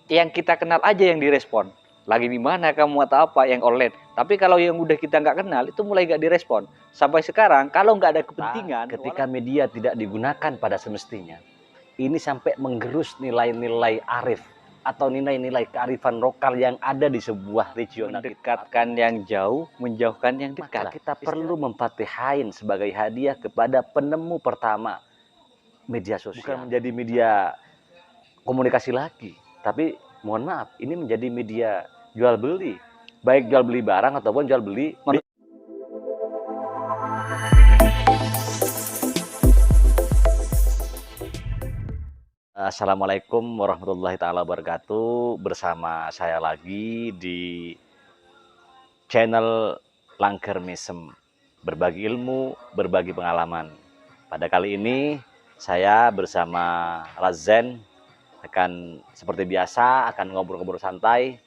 yang kita kenal aja yang direspon. Lagi di mana kamu atau apa yang online. Tapi kalau yang udah kita nggak kenal itu mulai nggak direspon. Sampai sekarang kalau nggak ada kepentingan, ketika media tidak digunakan pada semestinya, ini sampai menggerus nilai-nilai arif atau nilai-nilai kearifan lokal yang ada di sebuah regional. mendekatkan yang jauh, menjauhkan yang Maka dekat. kita perlu memfatihain sebagai hadiah kepada penemu pertama media sosial. Bukan menjadi media komunikasi lagi, tapi mohon maaf, ini menjadi media jual beli, baik jual beli barang ataupun jual beli. Assalamualaikum warahmatullahi taala wabarakatuh. Bersama saya lagi di channel Langker Mesem, berbagi ilmu, berbagi pengalaman. Pada kali ini saya bersama Razen akan seperti biasa akan ngobrol-ngobrol santai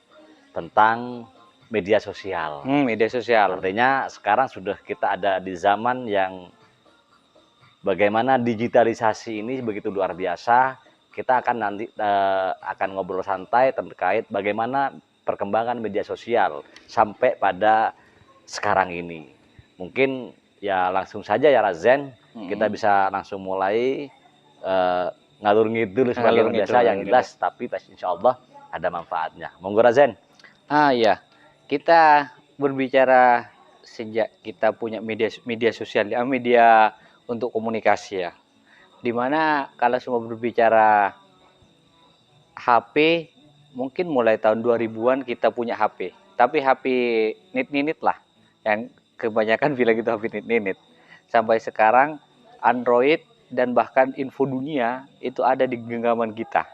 tentang media sosial. Media sosial. Artinya sekarang sudah kita ada di zaman yang bagaimana digitalisasi ini begitu luar biasa. Kita akan nanti akan ngobrol santai terkait bagaimana perkembangan media sosial sampai pada sekarang ini. Mungkin ya langsung saja ya Razen, kita bisa langsung mulai ngalur ngidul sebagai biasa yang jelas, tapi insya Allah ada manfaatnya. Monggo Razen. Ya, kita berbicara sejak kita punya media sosial, media untuk komunikasi ya. Dimana kalau semua berbicara HP, mungkin mulai tahun 2000-an kita punya HP. Tapi HP nit-nit lah, yang kebanyakan bilang itu HP nit-nit. Sampai sekarang Android dan bahkan info dunia itu ada di genggaman kita.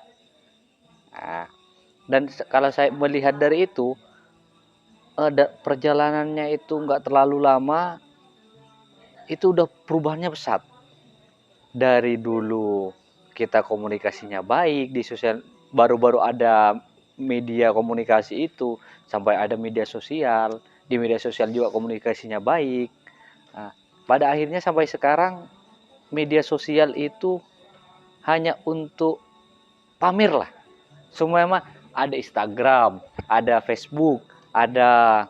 Nah, dan kalau saya melihat dari itu, perjalanannya itu nggak terlalu lama, itu udah perubahannya pesat. Dari dulu kita komunikasinya baik di sosial, baru-baru ada media komunikasi itu, sampai ada media sosial, di media sosial juga komunikasinya baik. Nah, pada akhirnya sampai sekarang media sosial itu hanya untuk pamer lah. Semua mah ada Instagram, ada Facebook, ada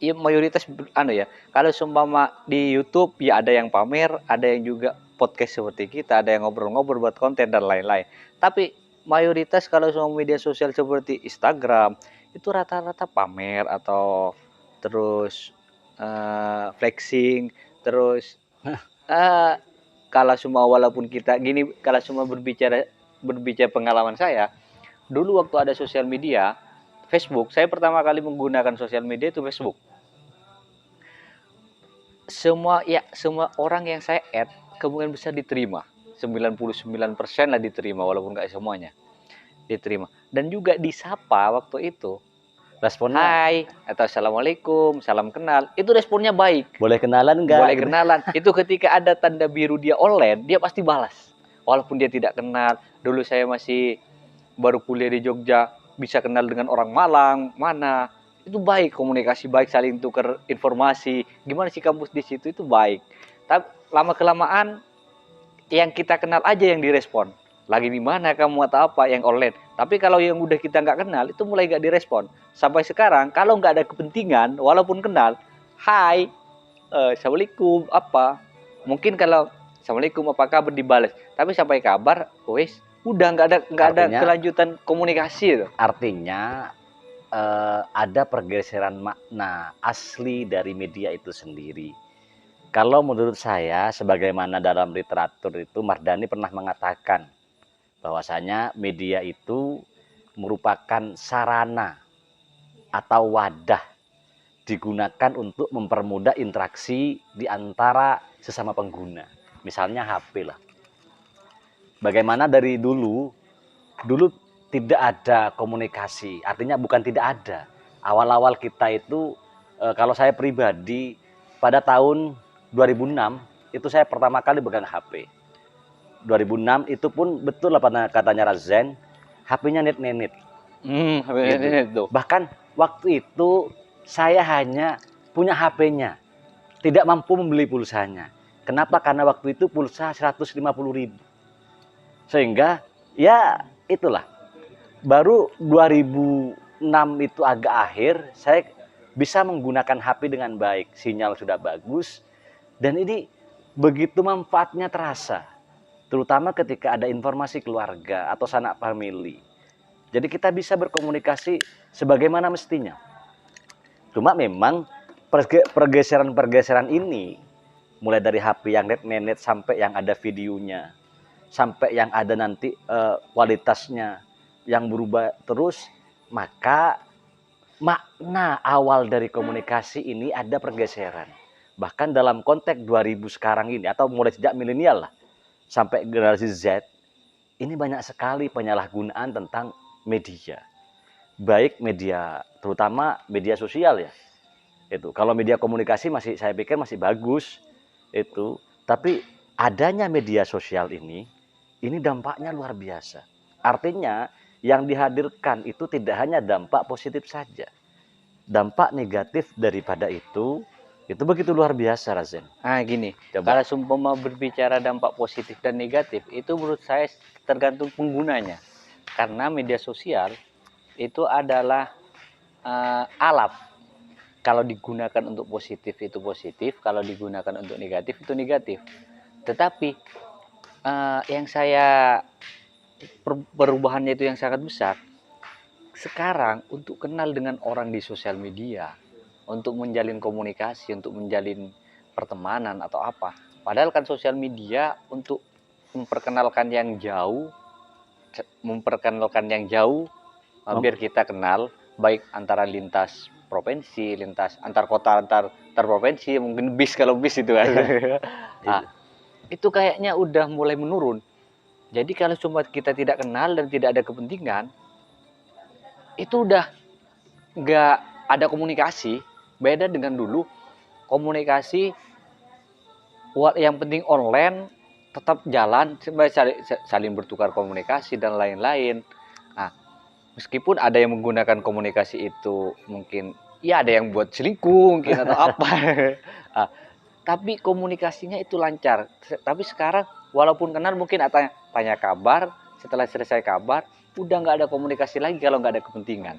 ya mayoritas ya. Kalau seumpama di YouTube ya ada yang pamer, ada yang juga podcast seperti kita, ada yang ngobrol-ngobrol buat konten dan lain-lain. Tapi mayoritas kalau semua media sosial seperti Instagram itu rata-rata pamer atau terus flexing, terus kalau semua walaupun kita gini, kalau semua berbicara pengalaman saya, dulu waktu ada sosial media, Facebook, saya pertama kali menggunakan sosial media itu Facebook. Semua orang yang saya add kemungkinan besar diterima. 99% lah diterima, walaupun nggak semuanya diterima. Dan juga disapa waktu itu. Responnya hai atau assalamualaikum, salam kenal, itu responnya baik. Boleh kenalan enggak? Boleh kenalan. Itu ketika ada tanda biru dia online, dia pasti balas. Walaupun dia tidak kenal. Dulu saya masih baru kuliah di Jogja, bisa kenal dengan orang Malang, mana. Itu baik, komunikasi baik, saling tukar informasi. Gimana sih kampus di situ, itu baik. Tapi lama-kelamaan yang kita kenal aja yang direspon. Lagi di mana kamu atau apa yang online. Tapi kalau yang udah kita nggak kenal itu mulai nggak direspon. Sampai sekarang kalau nggak ada kepentingan, walaupun kenal, hai, assalamualaikum apa. Mungkin kalau assalamualaikum apa kabar dibalas. Tapi sampai kabar, wes udah nggak ada kelanjutan komunikasi itu. Artinya ada pergeseran makna asli dari media itu sendiri. Kalau menurut saya, sebagaimana dalam literatur itu Mardani pernah mengatakan bahwasanya media itu merupakan sarana atau wadah digunakan untuk mempermudah interaksi di antara sesama pengguna. Misalnya HP lah. Bagaimana dari dulu tidak ada komunikasi, artinya bukan tidak ada. Awal-awal kita itu, kalau saya pribadi pada tahun 2006 itu saya pertama kali pegang HP. 2006 itu pun betul apa katanya Razen, HP-nya nit-nit. Gitu. Bahkan waktu itu saya hanya punya HP-nya, tidak mampu membeli pulsanya. Kenapa? Karena waktu itu pulsa 150.000. Sehingga ya itulah, baru 2006 itu agak akhir, saya bisa menggunakan HP dengan baik, sinyal sudah bagus, dan ini begitu manfaatnya terasa, terutama ketika ada informasi keluarga atau sanak famili. Jadi kita bisa berkomunikasi sebagaimana mestinya. Cuma memang pergeseran-pergeseran ini, mulai dari HP yang net sampai yang ada videonya, sampai yang ada nanti kualitasnya yang berubah terus, maka makna awal dari komunikasi ini ada pergeseran. Bahkan dalam konteks 2000 sekarang ini, atau mulai sejak milenial lah, sampai generasi Z, ini banyak sekali penyalahgunaan tentang media. Baik media, terutama media sosial ya. Itu kalau media komunikasi masih, saya pikir masih bagus itu, tapi adanya media sosial ini dampaknya luar biasa. Artinya yang dihadirkan itu tidak hanya dampak positif saja, dampak negatif daripada itu begitu luar biasa, Razen. Gini, Coba. kalau seumpama berbicara dampak positif dan negatif, itu menurut saya tergantung penggunanya. Karena media sosial itu adalah alat. Kalau digunakan untuk positif itu positif, kalau digunakan untuk negatif itu negatif. Tetapi yang saya perubahannya itu yang sangat besar. Sekarang untuk kenal dengan orang di sosial media, untuk menjalin komunikasi, untuk menjalin pertemanan atau apa. Padahal kan sosial media untuk memperkenalkan yang jauh, biar kita kenal, baik antara lintas provinsi, lintas antar kota, antar provinsi, mungkin bis kalau bis itu kan. Nah, itu kayaknya udah mulai menurun. Jadi kalau cuma kita tidak kenal dan tidak ada kepentingan, itu udah nggak ada komunikasi. Beda dengan dulu, komunikasi yang penting online, tetap jalan, saling bertukar komunikasi dan lain-lain. Nah, meskipun ada yang menggunakan komunikasi itu mungkin, ya ada yang buat selingkuh mungkin atau apa. Nah, tapi komunikasinya itu lancar. Tapi sekarang walaupun kenal mungkin tanya kabar, setelah selesai kabar udah nggak ada komunikasi lagi kalau nggak ada kepentingan.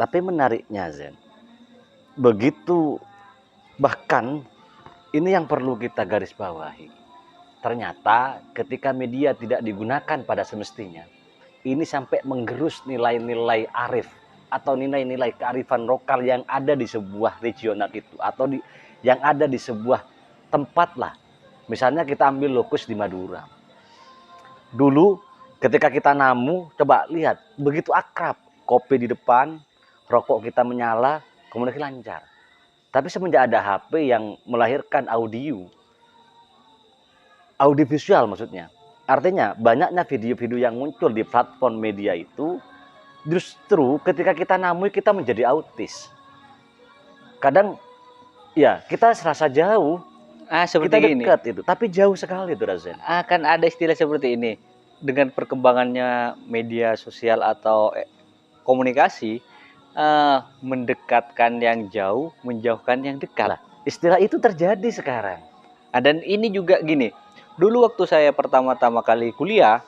Tapi menariknya, Zen, begitu, bahkan ini yang perlu kita garis bawahi. Ternyata ketika media tidak digunakan pada semestinya, ini sampai menggerus nilai-nilai arif atau nilai-nilai kearifan lokal yang ada di sebuah regional itu, atau yang ada di sebuah tempat lah. Misalnya kita ambil lokus di Madura. Dulu ketika kita namu, coba lihat, begitu akrab, kopi di depan, rokok kita menyala, komunikasi lancar. Tapi semenjak ada HP yang melahirkan audiovisual maksudnya, artinya banyaknya video-video yang muncul di platform media itu, justru ketika kita namui kita menjadi autis. Kadang ya kita serasa jauh, Seperti kita gini. dekat itu, tapi jauh sekali itu, Razen. Akan ada istilah seperti ini. Dengan perkembangannya media sosial atau komunikasi, mendekatkan yang jauh, menjauhkan yang dekat. Nah, istilah itu terjadi sekarang. Dan ini juga gini, dulu waktu saya pertama-tama kali kuliah,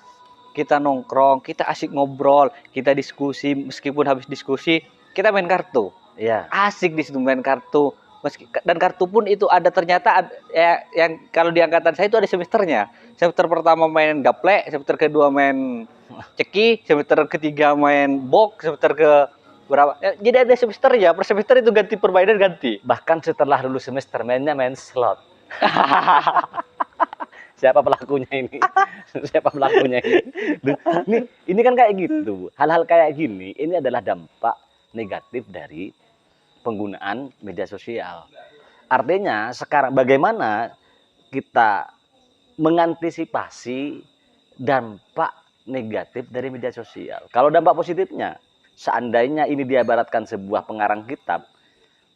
kita nongkrong, kita asik ngobrol, kita diskusi, meskipun habis diskusi, kita main kartu. Ya. Asik di situ main kartu. Dan kartu pun itu ada, ternyata ya, yang kalau di angkatan saya itu ada semesternya. Semester pertama main gaplek, semester kedua main ceki, semester ketiga main box, semester ke berapa? Ya, jadi ada semesternya, per semester itu ganti permainan ganti. Bahkan setelah lulus semester mainnya main slot. Siapa pelakunya ini? Siapa pelakunya ini? Ini kan kayak gitu. Hal-hal kayak gini, ini adalah dampak negatif dari penggunaan media sosial. Artinya sekarang bagaimana kita mengantisipasi dampak negatif dari media sosial. Kalau dampak positifnya, seandainya ini diibaratkan sebuah pengarang kitab,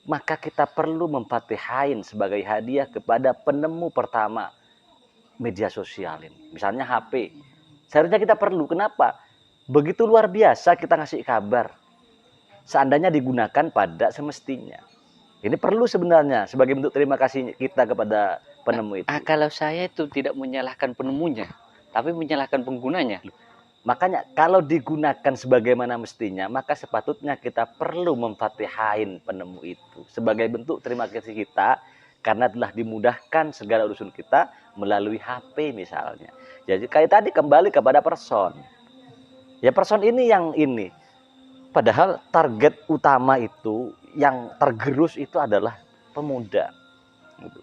maka kita perlu memfatihain sebagai hadiah kepada penemu pertama media sosial ini. Misalnya HP. Seharusnya kita perlu. Kenapa? Begitu luar biasa kita ngasih kabar, seandainya digunakan pada semestinya. Ini perlu sebenarnya sebagai bentuk terima kasih kita kepada penemu itu. Kalau saya itu tidak menyalahkan penemunya, tapi menyalahkan penggunanya. Makanya kalau digunakan sebagaimana mestinya, maka sepatutnya kita perlu memfatihain penemu itu sebagai bentuk terima kasih kita karena telah dimudahkan segala urusan kita melalui HP misalnya. Jadi kayak tadi kembali kepada person. Ya person ini yang ini. Padahal target utama itu yang tergerus itu adalah pemuda. Gitu.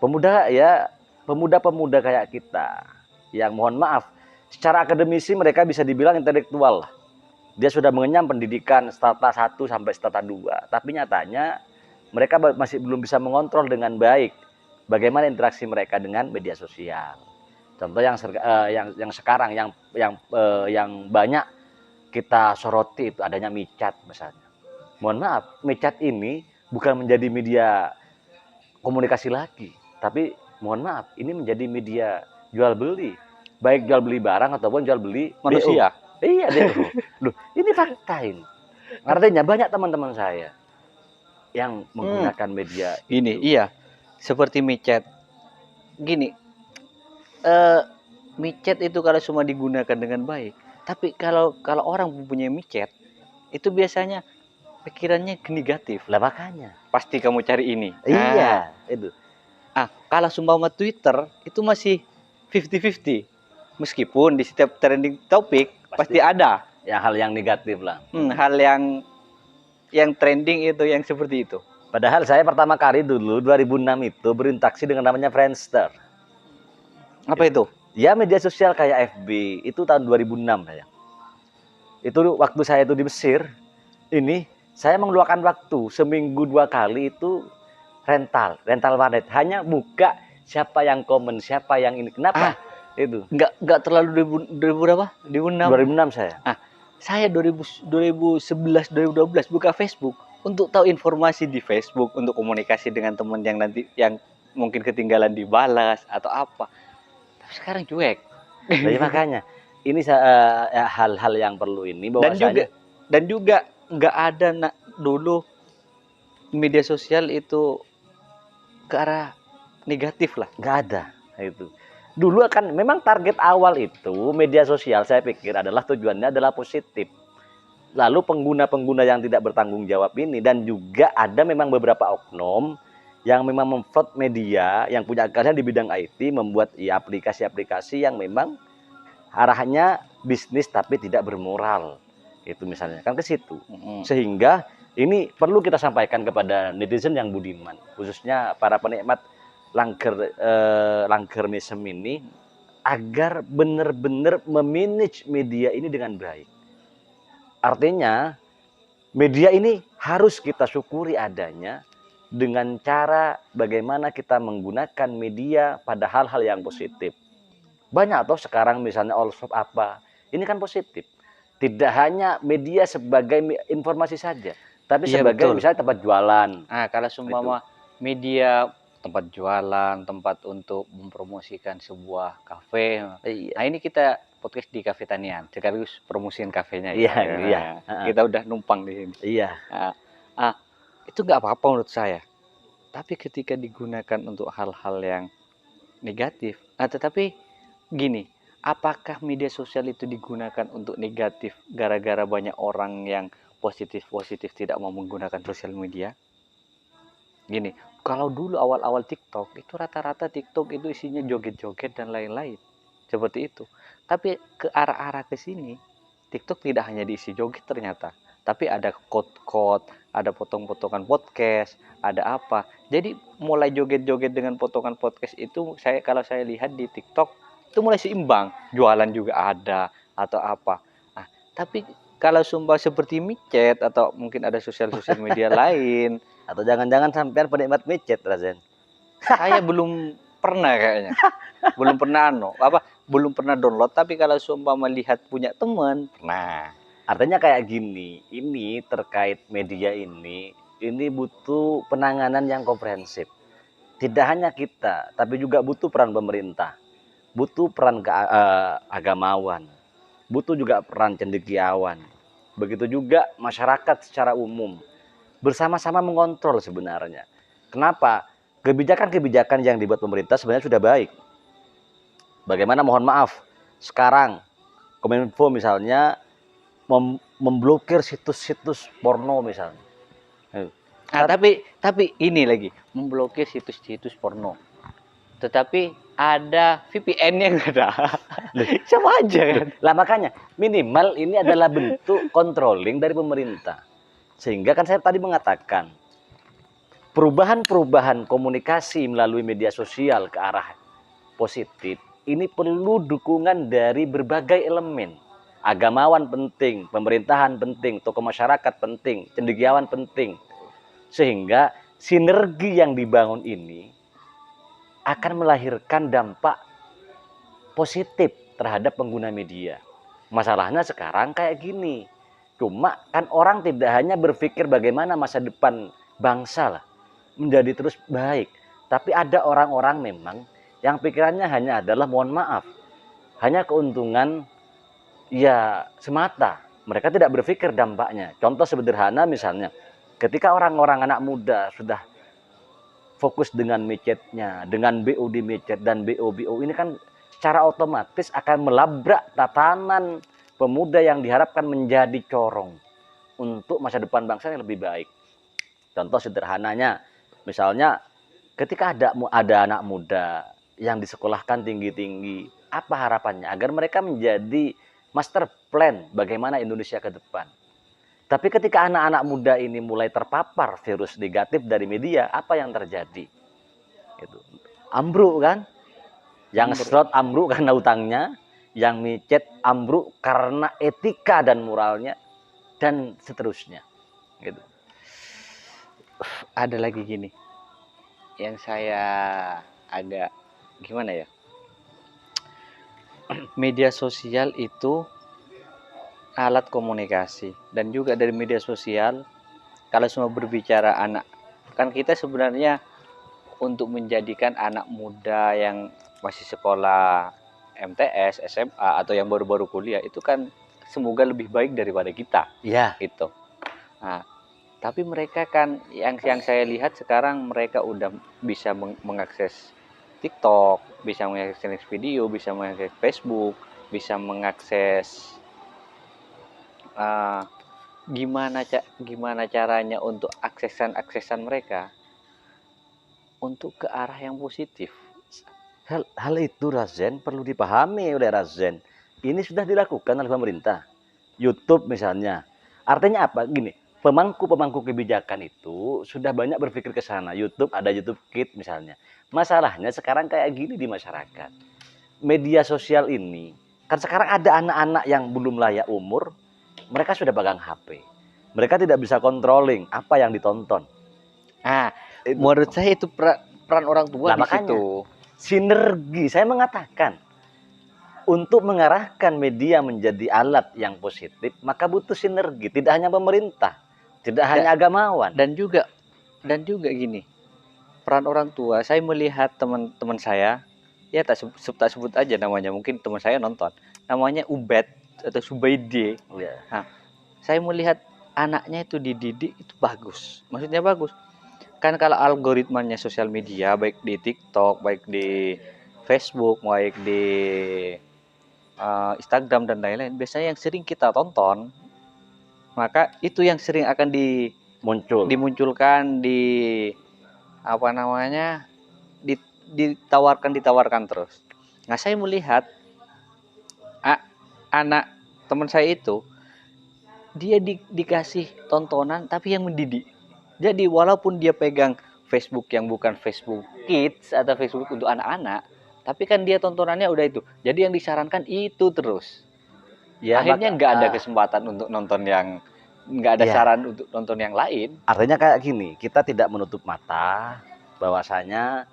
Pemuda ya, pemuda-pemuda kayak kita yang mohon maaf secara akademisi mereka bisa dibilang intelektual. Dia sudah mengenyam pendidikan strata 1 sampai strata 2. Tapi nyatanya mereka masih belum bisa mengontrol dengan baik bagaimana interaksi mereka dengan media sosial. Contoh yang sekarang yang banyak kita soroti itu adanya micat misalnya. Mohon maaf, micat ini bukan menjadi media komunikasi lagi, tapi mohon maaf, ini menjadi media jual beli. Baik jual beli barang ataupun jual beli Manusia. DO. Iya, DO. Loh, ini fakta ini. Artinya banyak teman-teman saya yang menggunakan media Gini, itu. iya. Seperti micet. Gini, micet itu kalau semua digunakan dengan baik. Tapi kalau kalau orang mempunyai micet, itu biasanya pikirannya negatif. Lah makanya. Pasti kamu cari ini. Iya, itu. Kalau seumpama Twitter itu masih 50-50. Meskipun di setiap trending topik pasti ada Ya hal yang negatif lah. hal yang trending itu yang seperti itu. Padahal saya pertama kali dulu 2006 itu berinteraksi dengan namanya Friendster. Apa itu? Ya media sosial kayak FB itu tahun 2006 saya. Itu waktu saya itu di Mesir, ini saya mengeluarkan waktu seminggu 2 kali itu rental warnet, hanya buka siapa yang komen, siapa yang ini. Kenapa? Itu. Enggak terlalu 2000 berapa? 2006. 2006 saya. Saya 2011 2012 buka Facebook untuk tahu informasi di Facebook, untuk komunikasi dengan teman yang nanti yang mungkin ketinggalan dibalas atau apa. Tapi sekarang cuek. Jadi makanya ini hal-hal yang perlu ini dan juga nggak ada dulu media sosial itu ke arah negatif lah. Nggak ada itu. Dulu kan memang target awal itu media sosial saya pikir adalah tujuannya adalah positif. Lalu pengguna-pengguna yang tidak bertanggung jawab ini dan juga ada memang beberapa oknum yang memang memfraud media yang punya keahlian di bidang IT membuat ya aplikasi-aplikasi yang memang arahnya bisnis tapi tidak bermoral. Itu misalnya kan ke situ. Sehingga ini perlu kita sampaikan kepada netizen yang budiman, khususnya para penikmat langgermism ini agar benar-benar memanage media ini dengan baik. Artinya media ini harus kita syukuri adanya dengan cara bagaimana kita menggunakan media pada hal-hal yang positif. Banyak toh sekarang misalnya all shop apa, ini kan positif. Tidak hanya media sebagai informasi saja, tapi sebagai betul. Misalnya tempat jualan. Kalau seumpama media tempat jualan, tempat untuk mempromosikan sebuah kafe. Nah ini kita podcast di Kafe Tanian, sekaligus promosiin kafenya. Iya. Kita udah numpang di sini. Iya. Itu nggak apa-apa menurut saya. Tapi ketika digunakan untuk hal-hal yang negatif, tetapi gini, apakah media sosial itu digunakan untuk negatif gara-gara banyak orang yang positif tidak mau menggunakan sosial media? Gini, kalau dulu awal-awal TikTok itu rata-rata TikTok itu isinya joget-joget dan lain-lain seperti itu. Tapi ke arah-arah ke sini TikTok tidak hanya diisi joget ternyata, tapi ada quote-quote, ada potong-potongan podcast, ada apa. Jadi mulai joget-joget dengan potongan podcast itu kalau saya lihat di TikTok itu mulai seimbang, jualan juga ada atau apa. Tapi kalau sumpah seperti micet atau mungkin ada sosial media lain, atau jangan-jangan sampean penikmat micet, Razen? Saya belum pernah kayaknya. Belum pernah download, tapi kalau sumpah melihat punya teman, pernah. Artinya kayak gini, ini terkait media ini butuh penanganan yang komprehensif. Tidak hanya kita, tapi juga butuh peran pemerintah, butuh peran agamawan, butuh juga peran cendekiawan. Begitu juga masyarakat secara umum bersama-sama mengontrol sebenarnya. Kenapa? Kebijakan-kebijakan yang dibuat pemerintah sebenarnya sudah baik. Bagaimana mohon maaf, sekarang Kominfo misalnya memblokir situs-situs porno misalnya. Nah, tapi ini lagi memblokir situs-situs porno. Tetapi ada VPN-nya nggak ada. Sama aja kan. Lah makanya minimal ini adalah bentuk controlling dari pemerintah. Sehingga kan saya tadi mengatakan perubahan-perubahan komunikasi melalui media sosial ke arah positif ini perlu dukungan dari berbagai elemen. Agamawan penting, pemerintahan penting, tokoh masyarakat penting, cendekiawan penting. Sehingga sinergi yang dibangun ini akan melahirkan dampak positif terhadap pengguna media. Masalahnya sekarang kayak gini. Cuma kan orang tidak hanya berpikir bagaimana masa depan bangsa lah menjadi terus baik. Tapi ada orang-orang memang yang pikirannya hanya adalah mohon maaf. Hanya keuntungan ya semata. Mereka tidak berpikir dampaknya. Contoh sederhana misalnya, ketika orang-orang anak muda sudah fokus dengan micetnya, dengan BO di micet dan BO ini kan secara otomatis akan melabrak tatanan pemuda yang diharapkan menjadi corong untuk masa depan bangsa yang lebih baik. Contoh sederhananya, misalnya ketika ada anak muda yang disekolahkan tinggi-tinggi, apa harapannya? Agar mereka menjadi master plan bagaimana Indonesia ke depan. Tapi ketika anak-anak muda ini mulai terpapar virus negatif dari media, apa yang terjadi? Itu ambruk kan? Yang slot ambruk karena utangnya, yang micet ambruk karena etika dan moralnya, dan seterusnya. Gitu. Ada lagi gini, yang saya agak gimana ya? Media sosial itu alat komunikasi, dan juga dari media sosial kalau semua berbicara anak, kan kita sebenarnya untuk menjadikan anak muda yang masih sekolah MTS, SMA atau yang baru-baru kuliah itu kan semoga lebih baik daripada kita. Iya. Itu. Nah, tapi mereka kan yang saya lihat sekarang mereka udah bisa mengakses TikTok, bisa mengakses video, bisa mengakses Facebook, bisa mengakses gimana caranya untuk aksesan mereka untuk ke arah yang positif. Hal itu Razen perlu dipahami oleh Razen. Ini sudah dilakukan oleh pemerintah. YouTube misalnya. Artinya apa? Gini, pemangku-pemangku kebijakan itu sudah banyak berpikir ke sana. YouTube ada YouTube Kids misalnya. Masalahnya sekarang kayak gini di masyarakat. Media sosial ini, kan sekarang ada anak-anak yang belum layak umur, mereka sudah pegang HP. Mereka tidak bisa controlling apa yang ditonton. Menurut saya itu peran orang tua di situ. Sinergi, saya mengatakan untuk mengarahkan media menjadi alat yang positif, maka butuh sinergi, tidak hanya pemerintah, tidak hanya agamawan. Dan juga gini, peran orang tua, saya melihat teman-teman saya, ya tak sebut aja namanya, mungkin teman saya nonton, namanya Ubed atau Subaidi. Nah, saya melihat anaknya itu dididik itu bagus, maksudnya bagus. Kan kalau algoritmanya sosial media, baik di TikTok, baik di Facebook, baik di Instagram dan lain-lain, biasanya yang sering kita tonton, maka itu yang sering akan dimunculkan, ditawarkan terus. Nah, saya melihat anak teman saya itu, dia dikasih tontonan tapi yang mendidik. Jadi walaupun dia pegang Facebook yang bukan Facebook Kids atau Facebook untuk anak-anak, tapi kan dia tontonannya udah itu. Jadi yang disarankan itu terus. Ya, akhirnya nggak ada kesempatan untuk nonton yang, nggak ada saran untuk nonton yang lain. Artinya kayak gini, kita tidak menutup mata bahwasanya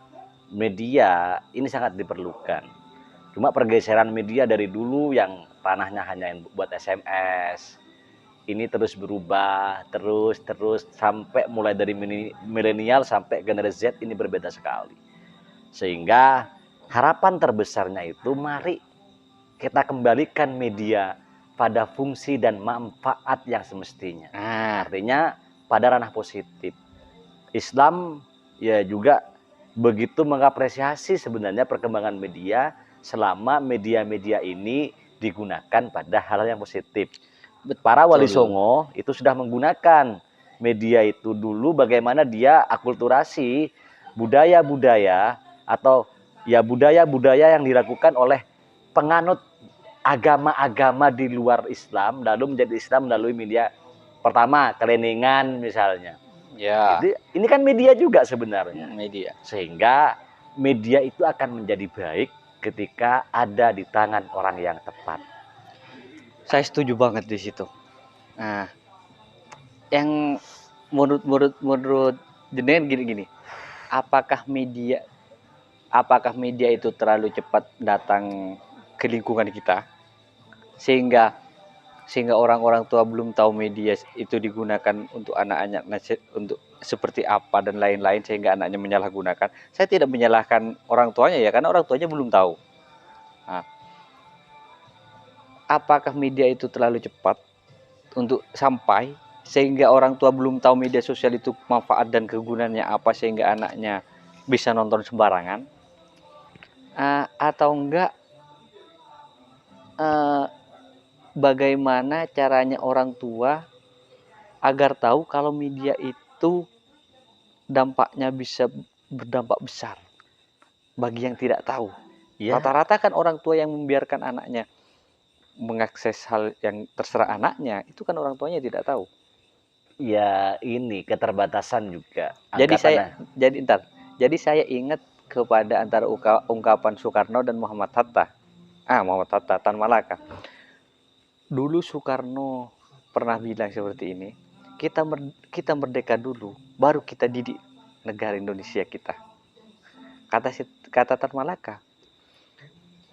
media ini sangat diperlukan. Cuma pergeseran media dari dulu yang ranahnya hanya buat SMS, ini terus berubah, terus sampai mulai dari milenial sampai generasi Z ini berbeda sekali. Sehingga harapan terbesarnya itu mari kita kembalikan media pada fungsi dan manfaat yang semestinya. Artinya pada ranah positif. Islam ya juga begitu mengapresiasi sebenarnya perkembangan media selama media-media ini digunakan pada hal yang positif. Para wali Betul. songo itu sudah menggunakan media itu dulu, bagaimana dia akulturasi budaya-budaya atau ya budaya-budaya yang dilakukan oleh penganut agama-agama di luar Islam, lalu menjadi Islam melalui media. Pertama, keleningan misalnya. Ya, Jadi ini kan media juga sebenarnya. media. Sehingga media itu akan menjadi baik ketika ada di tangan orang yang tepat. Saya setuju banget di situ. Nah, yang menurut jenengan gini-gini. Apakah media itu terlalu cepat datang ke lingkungan kita sehingga orang-orang tua belum tahu media itu digunakan untuk anak-anak untuk seperti apa dan lain-lain sehingga anaknya menyalahgunakan. Saya tidak menyalahkan orang tuanya ya, karena orang tuanya belum tahu. Nah, apakah media itu terlalu cepat untuk sampai sehingga orang tua belum tahu media sosial itu manfaat dan kegunaannya apa sehingga anaknya bisa nonton sembarangan, atau enggak, eh, bagaimana caranya orang tua agar tahu kalau media itu dampaknya bisa berdampak besar bagi yang tidak tahu. Ya, Rata-rata kan orang tua yang membiarkan anaknya mengakses hal yang terserah anaknya, itu kan orang tuanya tidak tahu. ya ini keterbatasan juga. Jadi saya Anggapanlah, jadi saya ingat kepada antara ungkapan Soekarno dan Muhammad Hatta. Muhammad Hatta Tan Malaka. Dulu Soekarno pernah bilang seperti ini, kita merdeka dulu, baru kita didik negara Indonesia kita. Kata Tan Malaka,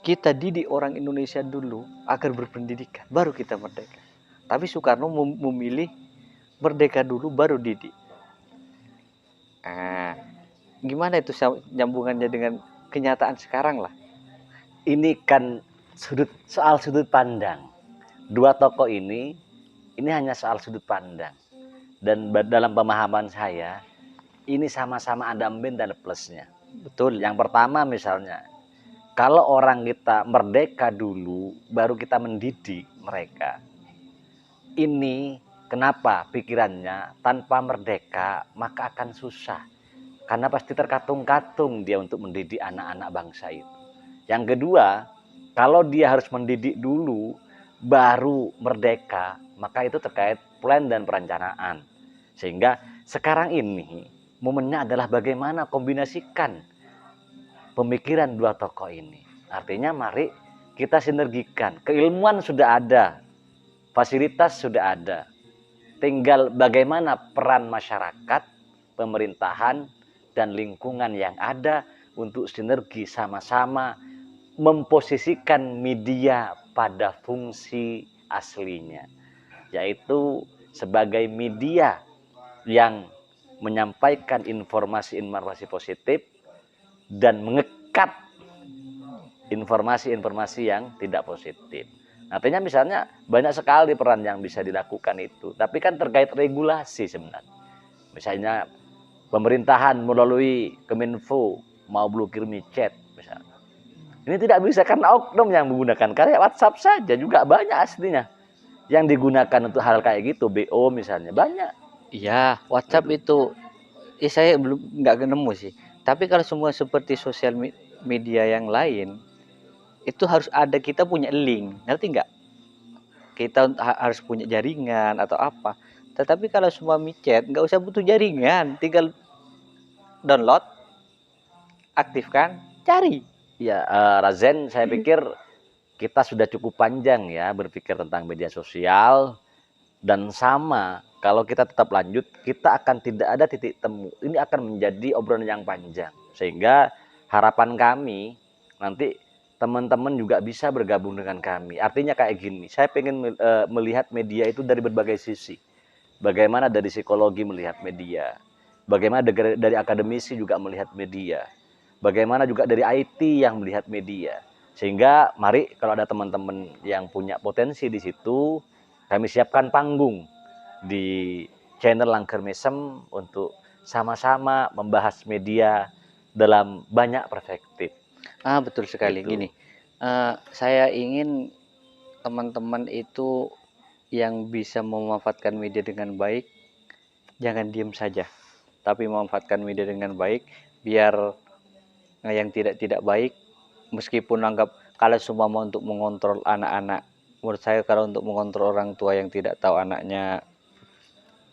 kita didik orang Indonesia dulu agar berpendidikan, baru kita merdeka. Tapi Soekarno memilih merdeka dulu, baru didik. Gimana itu nyambungannya dengan kenyataan sekarang lah? ini kan soal sudut pandang. Dua tokoh ini hanya soal sudut pandang. Dan dalam pemahaman saya, ini sama-sama ada min dan plusnya. Betul. Yang pertama misalnya, kalau orang kita merdeka dulu, baru kita mendidik mereka. Ini kenapa pikirannya tanpa merdeka maka akan susah. Karena pasti terkatung-katung dia untuk mendidik anak-anak bangsa itu. Yang kedua, kalau dia harus mendidik dulu baru merdeka, maka itu terkait plan dan perencanaan. Sehingga sekarang ini momennya adalah bagaimana kombinasikan pemikiran dua tokoh ini. Artinya mari kita sinergikan. Keilmuan sudah ada, fasilitas sudah ada. Tinggal bagaimana peran masyarakat, pemerintahan, dan lingkungan yang ada untuk sinergi sama-sama memposisikan media pada fungsi aslinya, yaitu sebagai media yang menyampaikan informasi-informasi positif dan mengekat informasi-informasi yang tidak positif. Artinya misalnya banyak sekali peran yang bisa dilakukan itu, tapi kan terkait regulasi sebenarnya. Misalnya pemerintahan melalui Kemenfo mau blokir micet misalnya. Ini tidak bisa karena oknum yang menggunakan, karena WhatsApp saja juga banyak aslinya yang digunakan untuk hal kayak gitu, BO misalnya banyak. Iya, WhatsApp itu saya belum nggak nemu sih. Tapi kalau semua seperti sosial media yang lain, itu harus ada, kita punya link, ngerti nggak? Kita harus punya jaringan atau apa. Tetapi kalau semua micet, nggak usah butuh jaringan, tinggal download, aktifkan, cari. Ya, Razen, saya pikir kita sudah cukup panjang ya berpikir tentang media sosial, dan sama kalau kita tetap lanjut kita akan tidak ada titik temu. Ini akan menjadi obrolan yang panjang, sehingga harapan kami nanti teman-teman juga bisa bergabung dengan kami. Artinya kayak gini, saya pengen melihat media itu dari berbagai sisi. Bagaimana dari psikologi melihat media, bagaimana dari akademisi juga melihat media, bagaimana juga dari IT yang melihat media. Sehingga mari kalau ada teman-teman yang punya potensi di situ, kami siapkan panggung di channel Langker Mesem untuk sama-sama membahas media dalam banyak perspektif. Betul sekali. Gitu. Gini, saya ingin teman-teman itu yang bisa memanfaatkan media dengan baik, jangan diem saja, tapi memanfaatkan media dengan baik, biar yang tidak baik, meskipun anggap kalau semua mau untuk mengontrol anak-anak, menurut saya kalau untuk mengontrol orang tua yang tidak tahu anaknya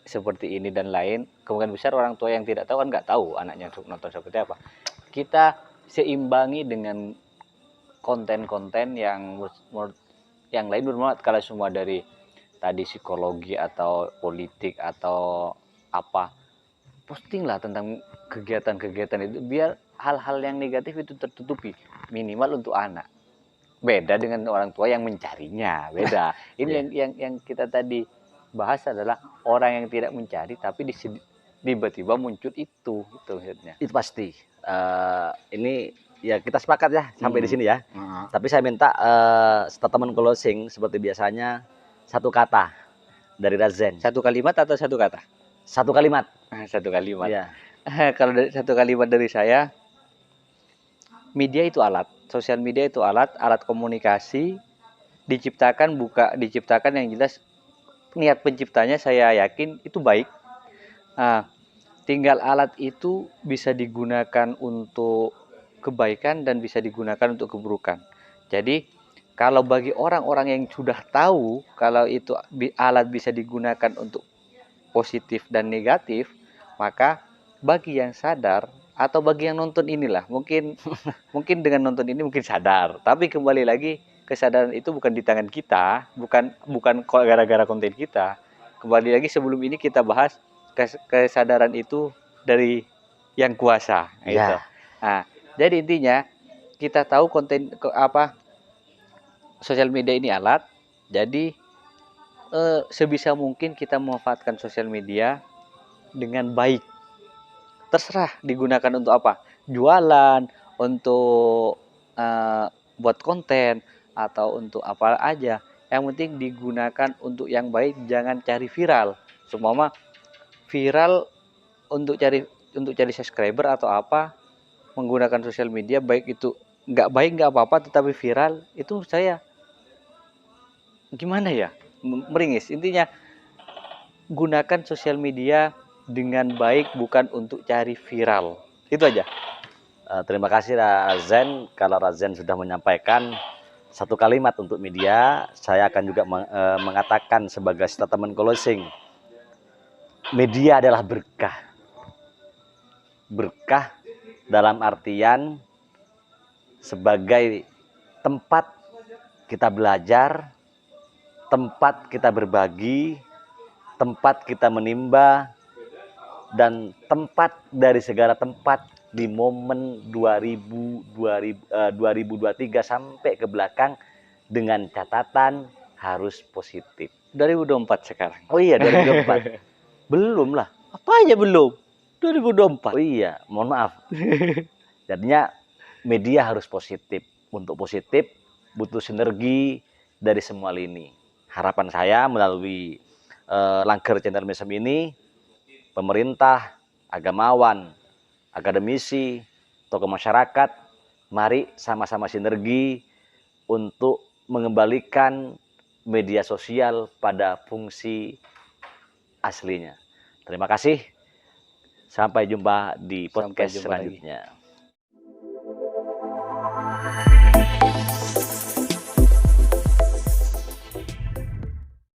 seperti ini dan lain, kemungkinan besar orang tua yang tidak tahu kan nggak tahu anaknya nonton seperti apa. Kita seimbangi dengan konten-konten yang yang lain bermanfaat. Kalau semua dari tadi psikologi atau politik atau apa, postinglah tentang kegiatan-kegiatan itu, biar hal-hal yang negatif itu tertutupi minimal untuk anak. Beda dengan orang tua yang mencarinya, beda. Ini yang kita tadi bahas adalah orang yang tidak mencari tapi tiba-tiba muncul itu maksudnya. Itu pasti. Ini ya kita sepakat ya sampai di sini ya. Tapi saya minta statement closing seperti biasanya, satu kata dari Razen. Satu kalimat atau satu kata? Satu kalimat. Satu kalimat. Iya. Kalau satu kalimat dari saya, media itu alat, sosial media itu alat komunikasi, diciptakan yang jelas niat penciptanya saya yakin itu baik. Nah, tinggal alat itu bisa digunakan untuk kebaikan dan bisa digunakan untuk keburukan. Jadi kalau bagi orang-orang yang sudah tahu kalau itu alat bisa digunakan untuk positif dan negatif, maka bagi yang sadar atau bagi yang nonton inilah, mungkin dengan nonton ini mungkin sadar, tapi kembali lagi kesadaran itu bukan di tangan kita, bukan gara-gara konten kita. Kembali lagi sebelum ini kita bahas kesadaran itu dari yang kuasa, gitu. Nah, jadi intinya kita tahu konten sosial media ini alat, jadi sebisa mungkin kita memanfaatkan sosial media dengan baik. Terserah digunakan untuk apa, jualan, untuk buat konten, atau untuk apa aja. Yang penting digunakan untuk yang baik, jangan cari viral. Semua viral untuk cari subscriber atau apa, menggunakan sosial media baik itu nggak baik nggak apa-apa, tetapi viral itu saya gimana ya, meringis. Intinya gunakan sosial media dengan baik, bukan untuk cari viral. Itu aja. Terima kasih Razen. Kalau Razen sudah menyampaikan satu kalimat untuk media, saya akan juga mengatakan sebagai statement closing. Media adalah berkah. Berkah dalam artian sebagai tempat kita belajar, tempat kita berbagi, tempat kita menimba, dan tempat dari segala tempat di momen 2023 sampai ke belakang, dengan catatan harus positif. 2024 sekarang. Oh iya, 2024. Belum lah. Apa aja belum? 2024. Oh iya, mohon maaf. Jadinya media harus positif. Untuk positif butuh sinergi dari semua lini. Harapan saya melalui Langker Channel Mesem ini, pemerintah, agamawan, akademisi, tokoh masyarakat, mari sama-sama sinergi untuk mengembalikan media sosial pada fungsi aslinya. Terima kasih. Sampai jumpa di podcast selanjutnya.